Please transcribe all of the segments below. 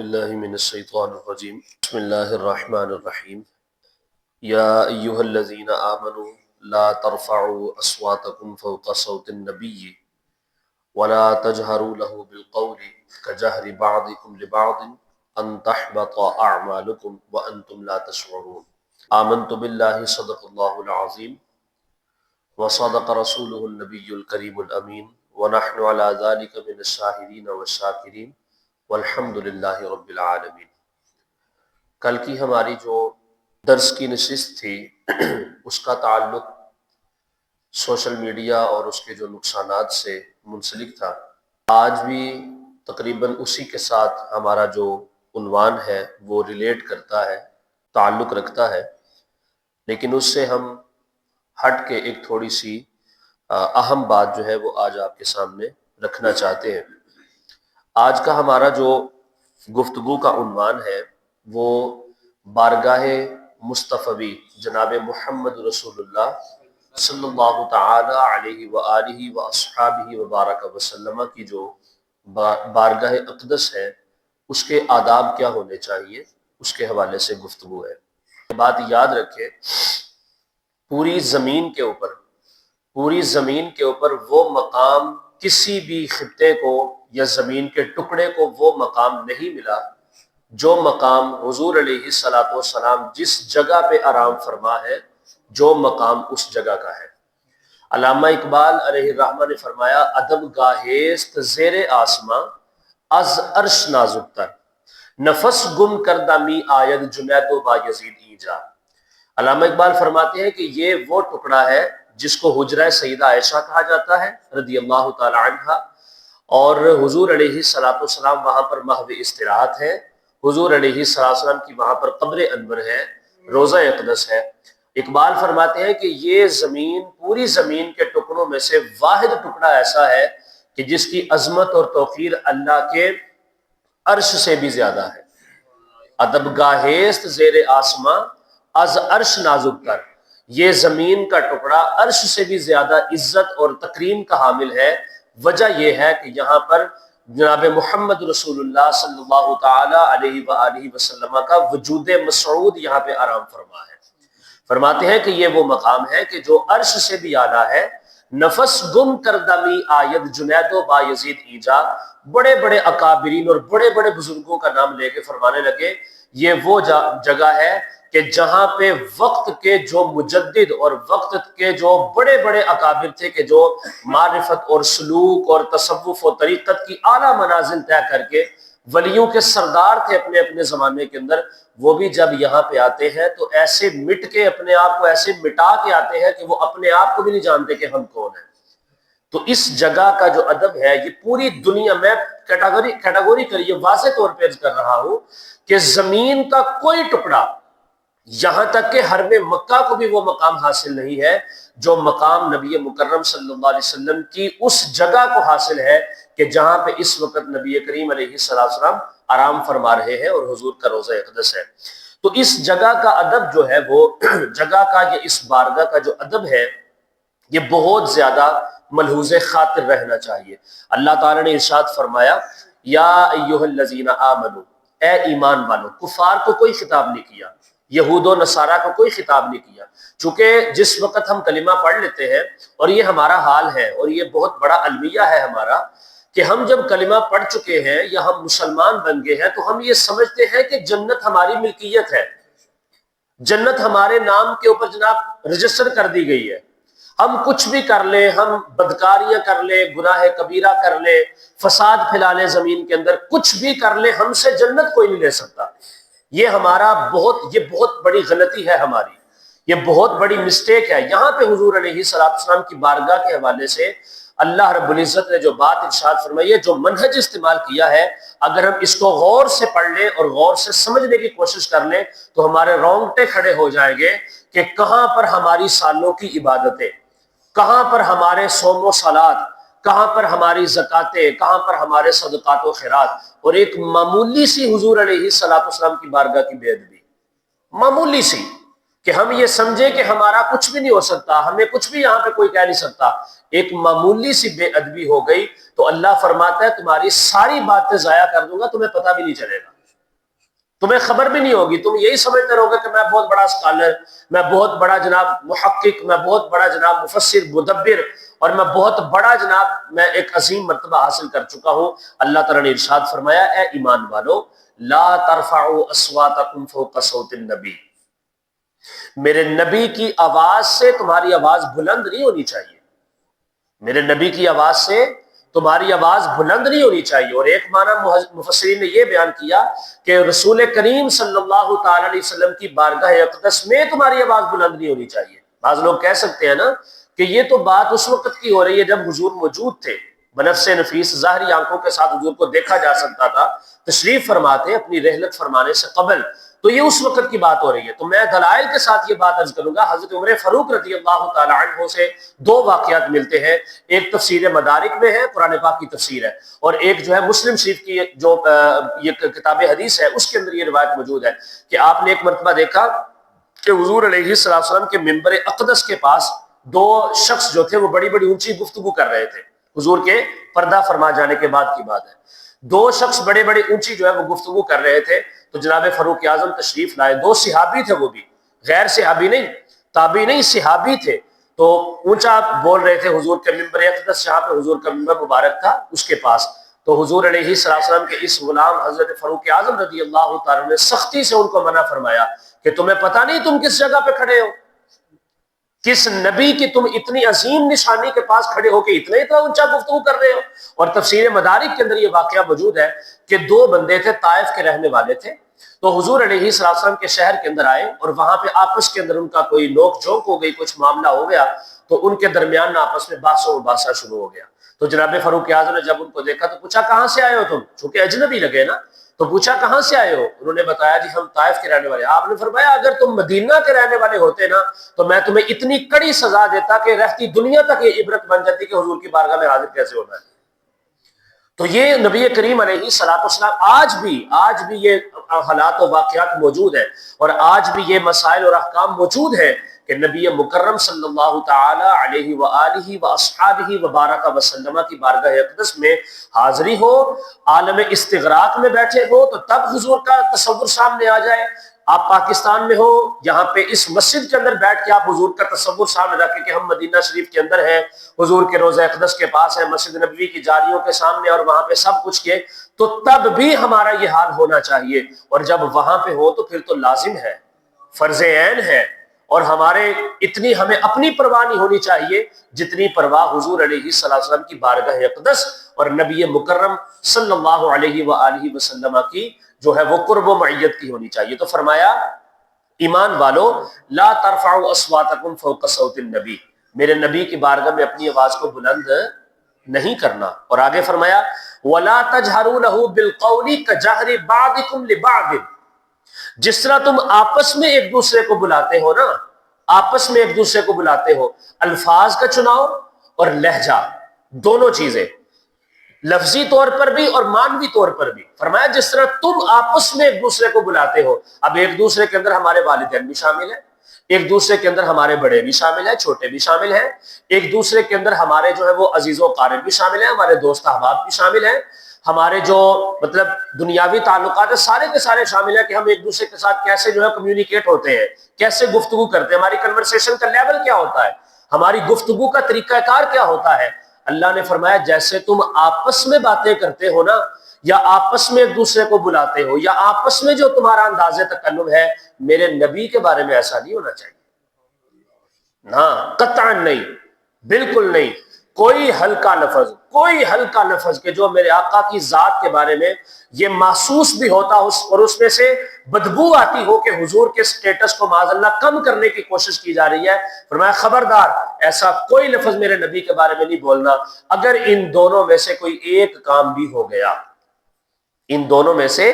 باللہ من الشیطان الرجیم بسم اللہ الرحمن الرحیم یا ایہا الذین آمنوا لا ترفعوا اصواتکم فوق صوت النبی ولا تجہروا له بالقول کجہر بعضکم لبعض ان تحبط اعمالکم وانتم لا تشعرون آمنت باللہ صدق اللہ العظیم وصدق رسولہ النبی الکریم الامین ونحن علی ذلک من الشاہدین والشاکرین والحمد للہ رب العالمین۔ کل کی ہماری جو درس کی نشست تھی اس کا تعلق سوشل میڈیا اور اس کے جو نقصانات سے منسلک تھا۔ آج بھی تقریباً اسی کے ساتھ ہمارا جو عنوان ہے وہ ریلیٹ کرتا ہے، تعلق رکھتا ہے، لیکن اس سے ہم ہٹ کے ایک تھوڑی سی اہم بات جو ہے وہ آج آپ کے سامنے رکھنا چاہتے ہیں۔ آج کا ہمارا جو گفتگو کا عنوان ہے وہ بارگاہ مصطفی جناب محمد رسول اللہ صلی اللہ تعالی علیہ وآلہ واصحابہ وبارک وسلم کی جو بارگاہ اقدس ہے اس کے آداب کیا ہونے چاہیے، اس کے حوالے سے گفتگو ہے۔ بات یاد رکھیں، پوری زمین کے اوپر وہ مقام کسی بھی خطے کو یا زمین کے ٹکڑے کو وہ مقام نہیں ملا جو مقام حضور علیہ الصلوۃ والسلام جس جگہ پہ آرام فرما ہے، جو مقام اس جگہ کا ہے۔ علامہ اقبال علیہ الرحمہ نے فرمایا ادب گاہیست زیر آسماں از عرش نازک تر، نفس گم کردہ می آید جنید و بایزید ایجا۔ علامہ اقبال فرماتے ہیں کہ یہ وہ ٹکڑا ہے جس کو حجرہ سیدہ عائشہ کہا جاتا ہے رضی اللہ تعالی عنہا، اور حضور علیہ الصلوۃ والسلام وہاں پر محو استراحت ہے، حضور علیہ الصلوۃ والسلام کی وہاں پر قبر انور ہے، روضہ اقدس ہے۔ اقبال فرماتے ہیں کہ یہ زمین، پوری زمین کے ٹکڑوں میں سے واحد ٹکڑا ایسا ہے کہ جس کی عظمت اور توقیر اللہ کے عرش سے بھی زیادہ ہے۔ ادب گاہیست زیر آسماں از عرش نازک تر، یہ زمین کا ٹکڑا عرش سے بھی زیادہ عزت اور تکریم کا حامل ہے۔ وجہ یہ ہے کہ یہاں پر جناب محمد رسول اللہ صلی اللہ تعالی علیہ وآلہ وسلم کا وجود مسعود یہاں پہ آرام فرما ہے۔ فرماتے ہیں کہ یہ وہ مقام ہے کہ جو عرش سے بھی اعلیٰ ہے۔ نفس گم کردہ می آید جنید و بایزید ایجا، بڑے بڑے اکابرین اور بڑے بڑے بزرگوں کا نام لے کے فرمانے لگے یہ وہ جگہ ہے کہ جہاں پہ وقت کے جو مجدد اور وقت کے جو بڑے بڑے اکابر تھے کہ جو معرفت اور سلوک اور تصوف و طریقت کی اعلیٰ منازل طے کر کے ولیوں کے سردار تھے اپنے اپنے زمانے کے اندر، وہ بھی جب یہاں پہ آتے ہیں تو ایسے مٹ کے اپنے آپ کو ایسے مٹا کے آتے ہیں کہ وہ اپنے آپ کو بھی نہیں جانتے کہ ہم کون ہیں۔ تو اس جگہ کا جو ادب ہے یہ پوری دنیا میں کیٹاگوری کریے واضح طور پہ کر رہا ہوں کہ زمین کا کوئی ٹکڑا، یہاں تک کہ حرم مکہ کو بھی وہ مقام حاصل نہیں ہے جو مقام نبی مکرم صلی اللہ علیہ وسلم کی اس جگہ کو حاصل ہے کہ جہاں پہ اس وقت نبی کریم علیہ السلام آرام فرما رہے ہیں اور حضور کا روضہ اقدس ہے۔ تو اس جگہ کا ادب جو ہے وہ جگہ کا یا اس بارگاہ کا جو ادب ہے یہ بہت زیادہ ملحوظ خاطر رہنا چاہیے۔ اللہ تعالیٰ نے ارشاد فرمایا یا ایھا الذین آمنوا، اے ایمان والو۔ کفار کو کوئی خطاب نہیں کیا، یہود و نصارہ کو کوئی خطاب نہیں کیا، چونکہ جس وقت ہم کلمہ پڑھ لیتے ہیں، اور یہ ہمارا حال ہے اور یہ بہت بڑا المیہ ہے ہمارا، کہ ہم جب کلمہ پڑھ چکے ہیں یا ہم مسلمان بن گئے ہیں تو ہم یہ سمجھتے ہیں کہ جنت ہماری ملکیت ہے، جنت ہمارے نام کے اوپر جناب رجسٹر کر دی گئی ہے۔ ہم کچھ بھی کر لیں، ہم بدکاریاں کر لیں، گناہ کبیرہ کر لیں، فساد پھیلا لیں زمین کے اندر، کچھ بھی کر لیں، ہم سے جنت کوئی نہیں لے سکتا۔ یہ بہت بڑی غلطی ہے ہماری، یہ بہت بڑی مسٹیک ہے۔ یہاں پہ حضور علیہ السلام کی بارگاہ کے حوالے سے اللہ رب العزت نے جو بات ارشاد فرمائی ہے، جو منہج استعمال کیا ہے، اگر ہم اس کو غور سے پڑھ لیں اور غور سے سمجھنے کی کوشش کر لیں تو ہمارے رونگٹے کھڑے ہو جائیں گے کہ کہاں پر ہماری سالوں کی عبادتیں، کہاں پر ہمارے صوم و صلات، کہاں پر ہماری زکاتیں، کہاں پر ہمارے صدقات و خیرات، اور ایک معمولی سی حضور علیہ السلام کی بارگاہ کی بے ادبی، معمولی سی، کہ ہم یہ سمجھے کہ ہمارا کچھ بھی نہیں ہو سکتا، ہمیں کچھ بھی یہاں پہ کوئی کہہ نہیں سکتا، ایک معمولی سی بے ادبی ہو گئی تو اللہ فرماتا ہے تمہاری ساری باتیں ضائع کر دوں گا، تمہیں پتہ بھی نہیں چلے گا۔ تمہیں خبر بھی نہیں ہوگی، تم یہی سمجھتے رہو گے کہ میں بہت بڑا اسکالر، میں بہت بڑا جناب محقق، میں بہت بڑا جناب مفسر مدبر، اور میں بہت بڑا جناب میں ایک عظیم مرتبہ حاصل کر چکا ہوں۔ اللہ تعالیٰ نے ارشاد فرمایا اے ایمان والو لا ترفعوا اصواتکم فوق صوت النبی، میرے نبی کی آواز سے تمہاری آواز بلند نہیں ہونی چاہیے، میرے نبی کی آواز سے تمہاری آواز بلند نہیں ہونی چاہیے۔ اور ایک معنی مفسرین نے یہ بیان کیا کہ رسول کریم صلی اللہ تعالی علیہ وسلم کی بارگاہ اقدس میں تمہاری آواز بلند نہیں ہونی چاہیے۔ بعض لوگ کہہ سکتے ہیں نا کہ یہ تو بات اس وقت کی ہو رہی ہے جب حضور موجود تھے، بنفس نفیس ظاہری آنکھوں کے ساتھ حضور کو دیکھا جا سکتا تھا، تشریف فرماتے اپنی رحلت فرمانے سے قبل، تو یہ اس وقت کی بات ہو رہی ہے۔ تو میں دلائل کے ساتھ یہ بات عرض کروں گا، حضرت عمر فاروق رضی اللہ تعالی عنہ سے دو واقعات ملتے ہیں، ایک تفسیر مدارک میں ہے، قرآن پاک کی تفسیر ہے، اور ایک جو ہے مسلم شریف کی جو یہ کتاب حدیث ہے اس کے اندر یہ روایت موجود ہے کہ آپ نے ایک مرتبہ دیکھا کہ حضور علیہ السلام کے منبر اقدس کے پاس دو شخص جو تھے وہ بڑی بڑی اونچی گفتگو کر رہے تھے، حضور کے پردہ فرما جانے کے بعد کی بات ہے۔ دو شخص بڑے بڑے اونچی جو ہے وہ گفتگو کر رہے تھے، تو جناب فاروق اعظم تشریف لائے، دو صحابی تھے، وہ بھی غیر صحابی نہیں، تابعی نہیں، صحابی تھے، تو اونچا بول رہے تھے حضور کے منبر اقدس، جہاں پہ حضور کا منبر مبارک تھا اس کے پاس۔ تو حضور علیہ السلام کے اس غلام حضرت فاروق اعظم رضی اللہ تعالیٰ نے سختی سے ان کو منع فرمایا کہ تمہیں پتہ نہیں تم کس جگہ پہ کھڑے ہو، کس نبی کی تم اتنی عظیم نشانی کے پاس کھڑے ہو کے اتنا اونچا گفتگو کر رہے ہو۔ اور تفسیر مدارک کے اندر یہ واقعہ موجود ہے کہ دو بندے تھے، طائف کے رہنے والے تھے، تو حضور علیہ السلام کے شہر کے اندر آئے اور وہاں پہ آپس کے اندر ان کا کوئی نوک جھونک ہو گئی، کچھ معاملہ ہو گیا، تو ان کے درمیان آپس میں بحث و مباحثہ شروع ہو گیا۔ تو جناب فاروق اعظم نے جب ان کو دیکھا تو پوچھا کہاں سے آئے ہو تم، چونکہ اجنبی لگے نا، تو پوچھا کہاں سے آئے ہو، انہوں نے بتایا جی ہم طائف کے رہنے والے۔ آپ نے فرمایا اگر تم مدینہ کے رہنے والے ہوتے نا تو میں تمہیں اتنی کڑی سزا دیتا کہ رہتی دنیا تک یہ عبرت بن جاتی کہ حضور کی بارگاہ میں حاضر کیسے ہونا ہے۔ تو یہ نبی کریم علیہ السلام آج بھی یہ حالات و واقعات موجود ہیں، اور آج بھی یہ مسائل اور احکام موجود ہیں کہ نبی مکرم صلی اللہ تعالی علیہ وآلہ واصحابہ وبارک وسلم کی بارگاہ اقدس میں حاضری ہو، عالم استغراق میں بیٹھے ہو تو تب حضور کا تصور سامنے آ جائے۔ آپ پاکستان میں ہو، یہاں پہ اس مسجد کے اندر بیٹھ کے آپ حضور کا تصور سامنے رکھیں کہ ہم مدینہ شریف کے اندر ہیں، حضور کے روضہ اقدس کے پاس ہے، مسجد نبوی کی جالیوں کے سامنے، اور وہاں پہ سب کچھ کیے، تو تب بھی ہمارا یہ حال ہونا چاہیے۔ اور جب وہاں پہ ہو تو پھر تو لازم ہے، فرض عین ہے، اور ہمارے اتنی ہمیں اپنی پرواہ نہیں ہونی چاہیے جتنی پرواہ حضور علیہ السلام کی بارگاہ اقدس اور نبی مکرم صلی اللہ علیہ وآلہ وسلم کی جو ہے وہ قرب و معیت کی ہونی چاہیے۔ تو فرمایا ایمان والو لا ترفعوا اصواتکم فوق صوت النبی، میرے نبی کی بارگاہ میں اپنی آواز کو بلند نہیں کرنا۔ اور آگے فرمایا ولا تجہروا له بالقول كجهر بعضکم لبعض، جس طرح تم آپس میں ایک دوسرے کو بلاتے ہو نا، آپس میں ایک دوسرے کو بلاتے ہو، الفاظ کا چناؤ اور لہجہ دونوں چیزیں، لفظی طور پر بھی اور مانوی طور پر بھی۔ فرمایا جس طرح تم آپس میں ایک دوسرے کو بلاتے ہو، اب ایک دوسرے کے اندر ہمارے والدین بھی شامل ہیں، ایک دوسرے کے اندر ہمارے بڑے بھی شامل ہیں، چھوٹے بھی شامل ہیں، ایک دوسرے کے اندر ہمارے جو ہے وہ عزیز و قارب بھی شامل ہیں، ہمارے دوست احباب بھی شامل ہیں، ہمارے جو مطلب دنیاوی تعلقات ہیں سارے کے سارے شامل ہیں کہ ہم ایک دوسرے کے ساتھ کیسے جو ہے کمیونیکیٹ ہوتے ہیں، کیسے گفتگو کرتے ہیں، ہماری کنورسیشن کا لیول کیا ہوتا ہے، ہماری گفتگو کا طریقہ کار کیا ہوتا ہے۔ اللہ نے فرمایا جیسے تم آپس میں باتیں کرتے ہو نا، یا آپس میں ایک دوسرے کو بلاتے ہو، یا آپس میں جو تمہارا انداز تکلم ہے، میرے نبی کے بارے میں ایسا نہیں ہونا چاہیے، ہاں قطعا نہیں، بالکل نہیں، کوئی ہلکا لفظ کہ جو میرے آقا کی ذات کے بارے میں یہ محسوس بھی ہوتا اور اس میں سے بدبو آتی ہو کہ حضور کے سٹیٹس کو معاذ اللہ کم کرنے کی کوشش کی جا رہی ہے، فرمایا خبردار ایسا کوئی لفظ میرے نبی کے بارے میں نہیں بولنا۔ اگر ان دونوں میں سے کوئی ایک کام بھی ہو گیا، ان دونوں میں سے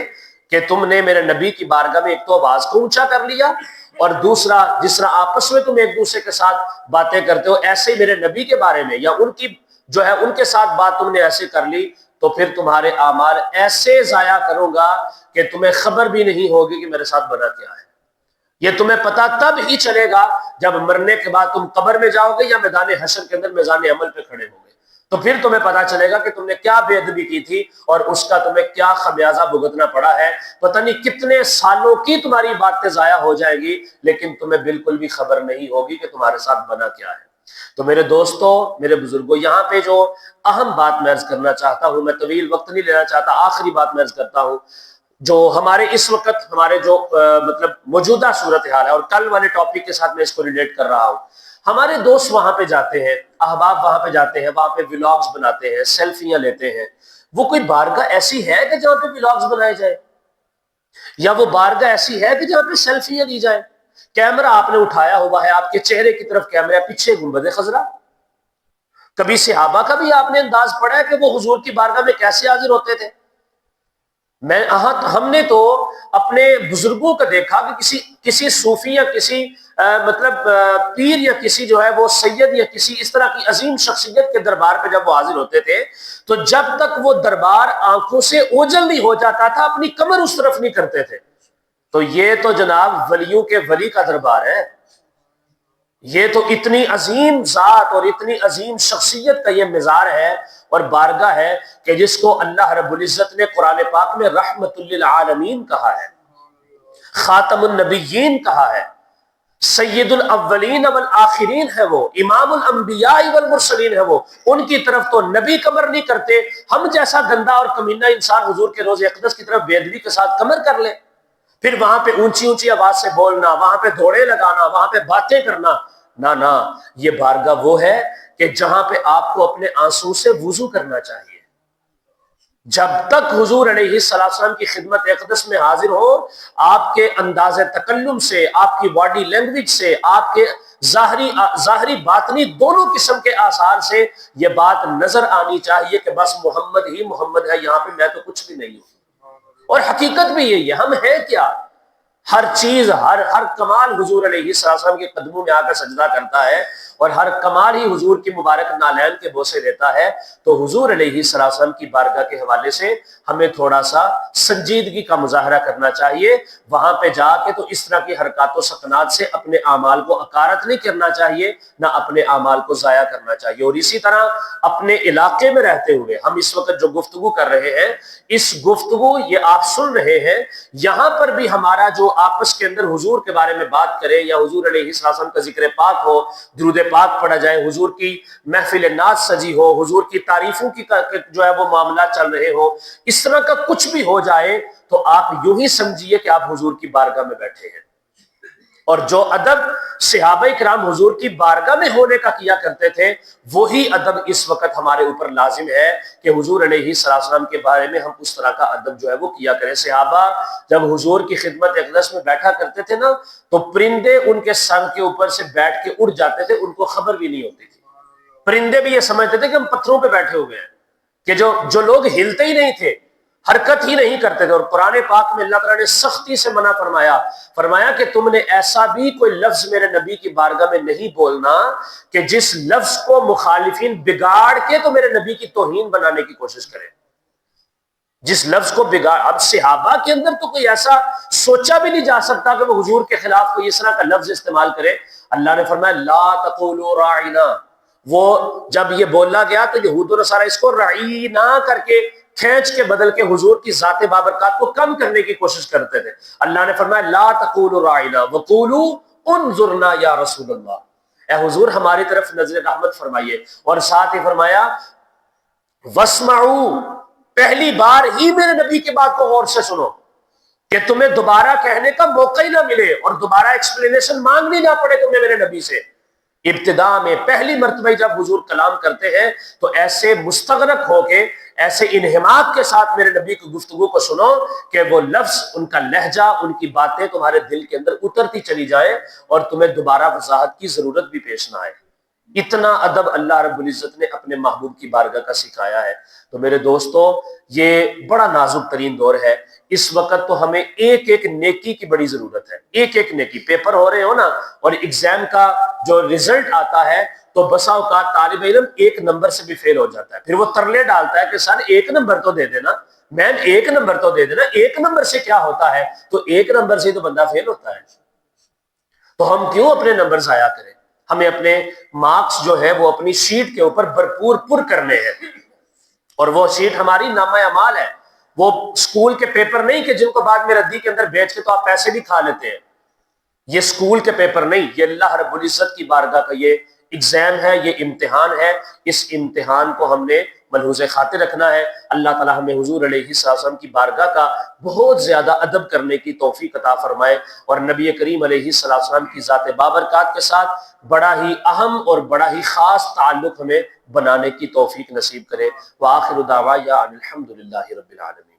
کہ تم نے میرے نبی کی بارگاہ میں ایک تو آواز کو اونچا کر لیا، اور دوسرا جس طرح آپس میں تم ایک دوسرے کے ساتھ باتیں کرتے ہو ایسے میرے نبی کے بارے میں، یا ان کی جو ہے ان کے ساتھ بات تم نے ایسے کر لی، تو پھر تمہارے اعمال ایسے ضائع کروں گا کہ تمہیں خبر بھی نہیں ہوگی کہ میرے ساتھ بنا کیا ہے۔ یہ تمہیں پتا تب ہی چلے گا جب مرنے کے بعد تم قبر میں جاؤ گے یا میدان حشر کے اندر میزان عمل پہ کھڑے ہو گے۔ تو پھر تمہیں پتا چلے گا کہ تم نے کیا بے ادبی کی تھی اور اس کا تمہیں کیا خمیازہ بھگتنا پڑا ہے. پتہ نہیں کتنے سالوں کی تمہاری باتیں ضائع ہو جائیں گی لیکن تمہیں بالکل بھی خبر نہیں ہوگی کہ تمہارے ساتھ بنا کیا ہے. تو میرے دوستوں، میرے بزرگوں، یہاں پہ جو اہم بات میں عرض کرنا چاہتا ہوں، میں طویل وقت نہیں لینا چاہتا، آخری بات میں عرض کرتا ہوں. جو ہمارے اس وقت ہمارے جو مطلب موجودہ صورتحال ہے، اور کل والے ٹاپک کے ساتھ میں اس کو ریلیٹ کر رہا ہوں، ہمارے دوست وہاں پہ جاتے ہیں، احباب وہاں پہ جاتے ہیں، وہاں پہ ولاگز بناتے ہیں، سیلفیاں لیتے ہیں. وہ کوئی بارگاہ ایسی ہے کہ جہاں پہ ولاگز بنائے جائیں؟ یا وہ بارگاہ ایسی ہے کہ جہاں پہ سیلفیاں لی جائیں؟ کیمرہ آپ نے اٹھایا ہوا ہے، آپ کے چہرے کی طرف کیمرہ، پیچھے گنبد خضرا. کبھی صحابہ کا بھی آپ نے انداز پڑھا ہے کہ وہ حضور کی بارگاہ میں کیسے حاضر ہوتے تھے؟ ہم نے تو اپنے بزرگوں کا دیکھا کہ کسی صوفی یا کسی مطلب پیر یا کسی جو ہے وہ سید یا کسی اس طرح کی عظیم شخصیت کے دربار پہ جب وہ حاضر ہوتے تھے تو جب تک وہ دربار آنکھوں سے اوجھل نہیں ہو جاتا تھا اپنی کمر اس طرف نہیں کرتے تھے. تو یہ تو جناب ولیوں کے ولی کا دربار ہے. یہ تو اتنی عظیم ذات اور اتنی عظیم شخصیت کا یہ مزار ہے اور بارگاہ ہے کہ جس کو اللہ رب العزت نے قرآن پاک میں رحمت للعالمین کہا ہے، خاتم النبیین کہا ہے، سید الاولین والآخرین ہے، وہ امام الانبیاء والمرسلین ہے. وہ ان کی طرف تو نبی کمر نہیں کرتے. ہم جیسا گندا اور کمینہ انسان حضور کے روضہ اقدس کی طرف بے ادبی کے ساتھ کمر کر لے، پھر وہاں پہ اونچی اونچی آواز سے بولنا، وہاں پہ دھوڑے لگانا، وہاں پہ باتیں کرنا. نہ یہ بارگاہ وہ ہے کہ جہاں پہ آپ کو اپنے آنسو سے وضو کرنا چاہیے. جب تک حضور علیہ السلام کی خدمت اقدس میں حاضر ہو، آپ کے انداز تکلم سے، آپ کی باڈی لینگویج سے، آپ کے ظاہری باطنی دونوں قسم کے آثار سے یہ بات نظر آنی چاہیے کہ بس محمد ہی محمد ہے، یہاں پہ میں تو کچھ بھی نہیں ہوں. اور حقیقت بھی یہی ہے، ہم ہیں کیا؟ ہر چیز، ہر کمال حضور علیہ السلام کے قدموں میں آ کر سجدہ کرتا ہے اور ہر کمال ہی حضور کی مبارک نالین کے بوسے لیتا ہے. تو حضور علیہ السلام کی بارگاہ کے حوالے سے ہمیں تھوڑا سا سنجیدگی کا مظاہرہ کرنا چاہیے. وہاں پہ جا کے تو اس طرح کی حرکات و سکنات سے اپنے اعمال کو اکارت نہیں کرنا چاہیے، نہ اپنے اعمال کو ضائع کرنا چاہیے. اور اسی طرح اپنے علاقے میں رہتے ہوئے ہم اس وقت جو گفتگو کر رہے ہیں، اس گفتگو یہ آپ سن رہے ہیں، یہاں پر بھی ہمارا جو آپس کے اندر حضور کے بارے میں بات کرے یا حضور علیہ السلام کا ذکر پاک ہو، درود پاک پڑھا جائے، حضور کی محفل نعت سجی ہو، حضور کی تعریفوں کی جو ہے وہ معاملات چل رہے ہو، اس طرح کا کچھ بھی ہو جائے تو آپ یوں ہی سمجھیے کہ آپ حضور کی بارگاہ میں بیٹھے ہیں. اور جو ادب صحابہ کرام حضور کی بارگاہ میں ہونے کا کیا کرتے تھے، وہی ادب اس وقت ہمارے اوپر لازم ہے کہ حضور علیہ السلام کے بارے میں ہم اس طرح کا ادب جو ہے وہ کیا کریں. صحابہ جب حضور کی خدمت اقدس میں بیٹھا کرتے تھے نا تو پرندے ان کے سر کے اوپر سے بیٹھ کے اڑ جاتے تھے، ان کو خبر بھی نہیں ہوتی تھی. پرندے بھی یہ سمجھتے تھے کہ ہم پتھروں پہ بیٹھے ہوئے ہیں، کہ جو لوگ ہلتے ہی نہیں تھے، حرکت ہی نہیں کرتے تھے. اور قرآن پاک میں اللہ تعالیٰ نے سختی سے منع فرمایا کہ تم نے ایسا بھی کوئی لفظ میرے نبی کی بارگاہ میں نہیں بولنا کہ جس لفظ کو مخالفین بگاڑ کے تو میرے نبی کی توہین بنانے کی کوشش کریں. جس لفظ کو بگاڑ، اب صحابہ کے اندر تو کوئی ایسا سوچا بھی نہیں جا سکتا کہ وہ حضور کے خلاف کوئی اس طرح کا لفظ استعمال کرے. اللہ نے فرمایا لا تقولوا راعنا. وہ جب یہ بولا گیا تو یہود و نصارہ اس کو رعینا کر کے کھینچ کے بدل کے حضور کی ذات بابرکات کو کم کرنے کی کوشش کرتے تھے. اللہ نے فرمایا لا تقولوا راعنا وقولوا انظرنا یا رسول اللہ. اے حضور ہماری طرف نظر رحمت فرمائیے. اور ساتھ ہی فرمایا واسمعوا، پہلی بار ہی میرے نبی کی بات کو غور سے سنو کہ تمہیں دوبارہ کہنے کا موقع ہی نہ ملے اور دوبارہ ایکسپلینیشن مانگنی نہ پڑے تمہیں میرے نبی سے. ابتدا میں پہلی مرتبہ جب حضور کلام کرتے ہیں تو ایسے مستغرق ہو کے، ایسے انہماک کے ساتھ میرے نبی کی گفتگو کو سنو کہ وہ لفظ، ان کا لہجہ، ان کی باتیں تمہارے دل کے اندر اترتی چلی جائیں اور تمہیں دوبارہ وضاحت کی ضرورت بھی پیش نہ آئے. اتنا ادب اللہ رب العزت نے اپنے محبوب کی بارگاہ کا سکھایا ہے. تو میرے دوستو، یہ بڑا نازک ترین دور ہے. اس وقت تو ہمیں ایک ایک نیکی کی بڑی ضرورت ہے. ایک ایک نیکی. پیپر ہو رہے ہو نا اور ایگزام کا جو ریزلٹ آتا ہے تو بسا اوقات طالب علم ایک نمبر سے بھی فیل ہو جاتا ہے. پھر وہ ترلے ڈالتا ہے کہ سر ایک نمبر تو دے دینا، میم ایک نمبر تو دے دینا، ایک نمبر سے کیا ہوتا ہے؟ تو ایک نمبر سے تو بندہ فیل ہوتا ہے. تو ہم کیوں اپنے نمبر ضائع کریں؟ ہمیں اپنے مارکس جو ہے وہ اپنی شیٹ کے اوپر بھرپور پر کرنے ہیں، اور وہ شیٹ ہماری نامہ اعمال ہے، وہ اسکول کے پیپر نہیں کہ جن کو بعد میں ردی کے اندر بیچ کے تو آپ پیسے بھی کھا لیتے ہیں۔ یہ اسکول کے پیپر نہیں، یہ اللہ رب العزت کی بارگاہ کا یہ ایگزام ہے، یہ امتحان ہے۔ اس امتحان کو ہم نے ملحوظ خاطر رکھنا ہے۔ اللہ تعالی ہمیں حضور علیہ السلام کی بارگاہ کا بہت زیادہ ادب کرنے کی توفیق عطا فرمائے، اور نبی کریم علیہ السلام کی ذات بابرکات کے ساتھ بڑا ہی اہم اور بڑا ہی خاص تعلق ہمیں بنانے کی توفیق نصیب کرے۔ وآخر دعوانا ان الحمد للہ رب العالمین۔